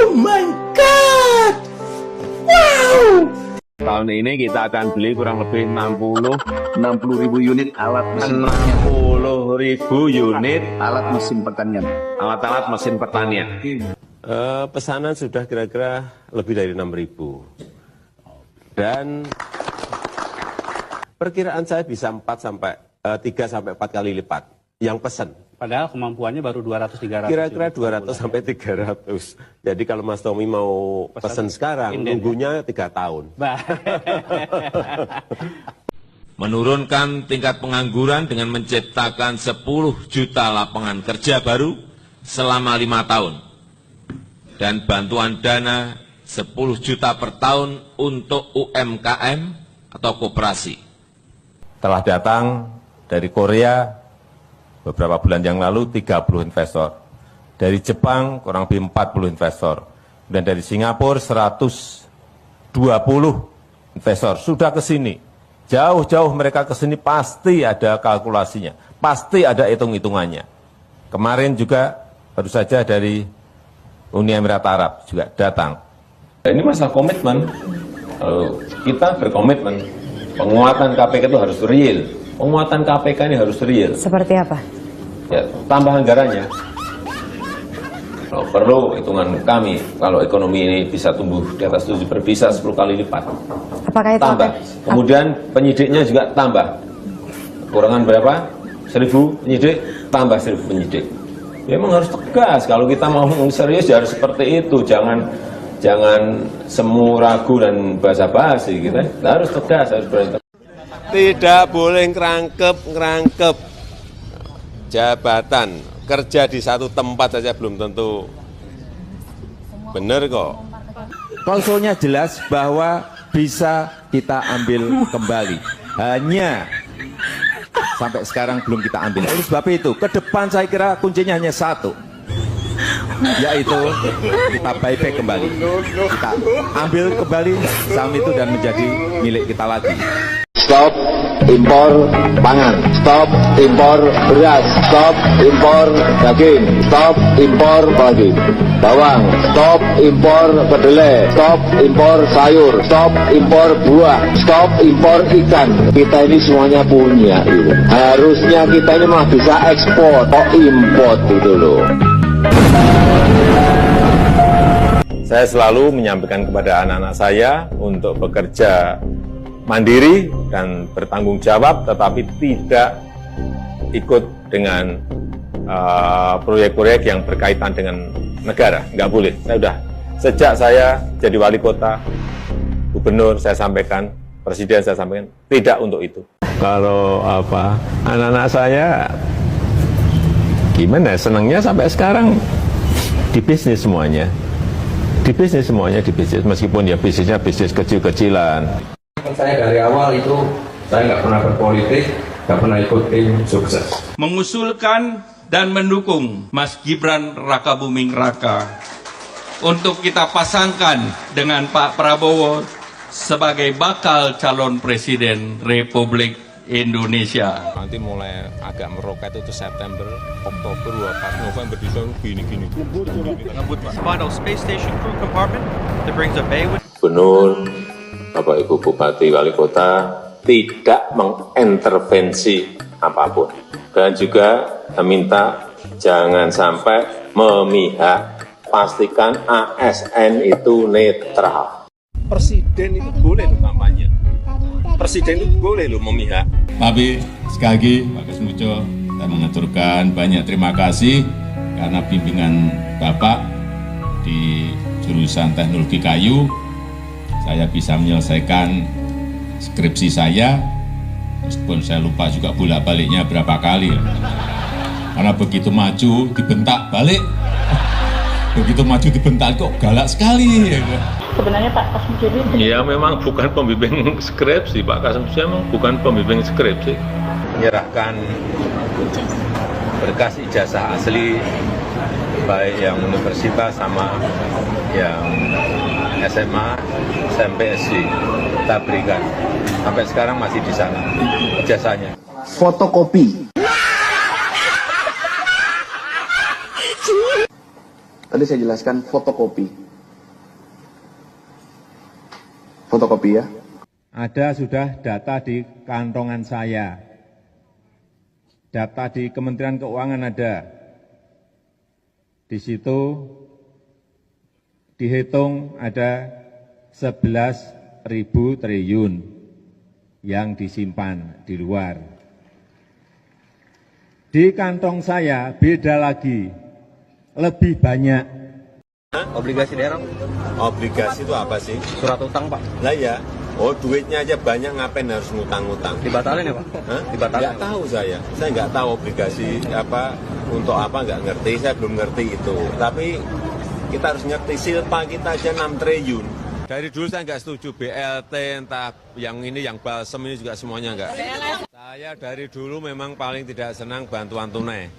Oh my God! Wow! Tahun ini kita akan beli kurang lebih 60.000 unit alat mesin 60.000 unit alat mesin pertanian. alat-alat mesin pertanian. Pesanan sudah kira-kira lebih dari 6.000. Dan perkiraan saya bisa 3 sampai 4 kali lipat yang pesan. Padahal kemampuannya baru 200-300. Kira-kira 200 sampai 300. Jadi kalau Mas Tommy mau pesan sekarang, nunggunya 3 tahun. Menurunkan tingkat pengangguran dengan menciptakan 10 juta lapangan kerja baru selama 5 tahun. Dan bantuan dana 10 juta per tahun untuk UMKM atau koperasi. Telah datang dari Korea beberapa bulan yang lalu 30 investor. Dari Jepang kurang lebih 40 investor. Dan dari Singapura 120 investor sudah ke sini. Jauh-jauh mereka ke sini pasti ada kalkulasinya, pasti ada hitung-hitungannya. Kemarin juga baru saja dari Uni Emirat Arab juga datang. Ini masalah komitmen. Kita berkomitmen. Penguatan KPK itu harus real. Penguatan KPK ini harus real. Seperti apa? Ya, tambah anggarannya. Kalau perlu hitungan kami, kalau ekonomi ini bisa tumbuh di atas 7 bisa 10 kali lipat. Apakah itu tambah. Kemudian penyidiknya juga tambah. Kurangan berapa? 1.000 penyidik, tambah 1.000 penyidik. Ya, memang harus tegas. Kalau kita mau serius ya harus seperti itu. Jangan semu ragu dan basa-basi. Kita harus tegas, harus berani. Tidak boleh ngerangkep jabatan. Kerja di satu tempat saja belum tentu benar kok. Klausulnya jelas bahwa bisa kita ambil kembali. Hanya sampai sekarang belum kita ambil. Oleh sebab itu, ke depan saya kira kuncinya hanya satu. Yaitu kita buyback kembali. Kita ambil kembali saham itu dan menjadi milik kita lagi. Stop impor pangan, stop impor beras, stop impor daging, stop impor bawang, stop impor kedelai, stop impor sayur, stop impor buah, stop impor ikan. Kita ini semuanya punya gitu. Harusnya kita ini malah bisa ekspor, kok import gitu loh. Saya selalu menyampaikan kepada anak-anak saya untuk bekerja mandiri dan bertanggung jawab, tetapi tidak ikut dengan proyek-proyek yang berkaitan dengan negara. Nggak boleh. Sejak saya jadi wali kota, gubernur, saya sampaikan, presiden saya sampaikan, tidak untuk itu. Kalau anak-anak saya gimana? Senangnya sampai sekarang di bisnis semuanya. Di bisnis meskipun ya bisnisnya bisnis kecil-kecilan. Saya dari awal itu saya nggak pernah berpolitik, nggak pernah ikut tim sukses. Mengusulkan dan mendukung Mas Gibran Rakabuming Raka untuk kita pasangkan dengan Pak Prabowo sebagai bakal calon presiden Republik Indonesia. Nanti mulai agak meroket itu September, Oktober, pas November bisa gini-gini. Ngebut final space station crew compartment that brings a bay with Gubernur, Bapak Ibu Bupati Wali Kota tidak mengintervensi apapun. Dan juga meminta jangan sampai memihak, pastikan ASN itu netral. Presiden itu boleh loh kampanye. Presiden itu boleh loh memihak. Tapi sekali lagi Pak Kusmuco, saya mengaturkan banyak terima kasih karena bimbingan Bapak di jurusan teknologi kayu. Saya bisa menyelesaikan skripsi saya, meskipun saya lupa juga bolak-baliknya berapa kali. Karena begitu maju, dibentak balik. Begitu maju dibentak kok galak sekali. Sebenarnya Pak Kasmujadi Ya memang bukan pembimbing skripsi, Pak Kasmujadi memang bukan pembimbing skripsi. Menyerahkan berkas ijazah asli, baik yang universitas sama yang SMA, SMP, SD, kita berikan. Sampai sekarang masih di sana ijazahnya. Fotokopi. Tadi saya jelaskan fotokopi. Fotokopi ya. Ada sudah data di kantongan saya. Data di Kementerian Keuangan ada. Di situ dihitung ada 11.000 triliun yang disimpan di luar. Di kantong saya beda lagi, lebih banyak. Obligasi daerah? Obligasi itu apa sih? Surat utang, Pak. Lah ya, oh duitnya aja banyak, ngapain harus ngutang-ngutang? Dibatalin ya, Pak? Hah? Dibatalin. Nggak tahu saya nggak tahu obligasi apa, untuk apa nggak ngerti, saya belum ngerti itu. Tapi kita harus ngerti silpa kita aja 6 triliun. Dari dulu saya nggak setuju BLT, entah yang ini, yang balsem ini juga semuanya nggak. Saya dari dulu memang paling tidak senang bantuan tunai.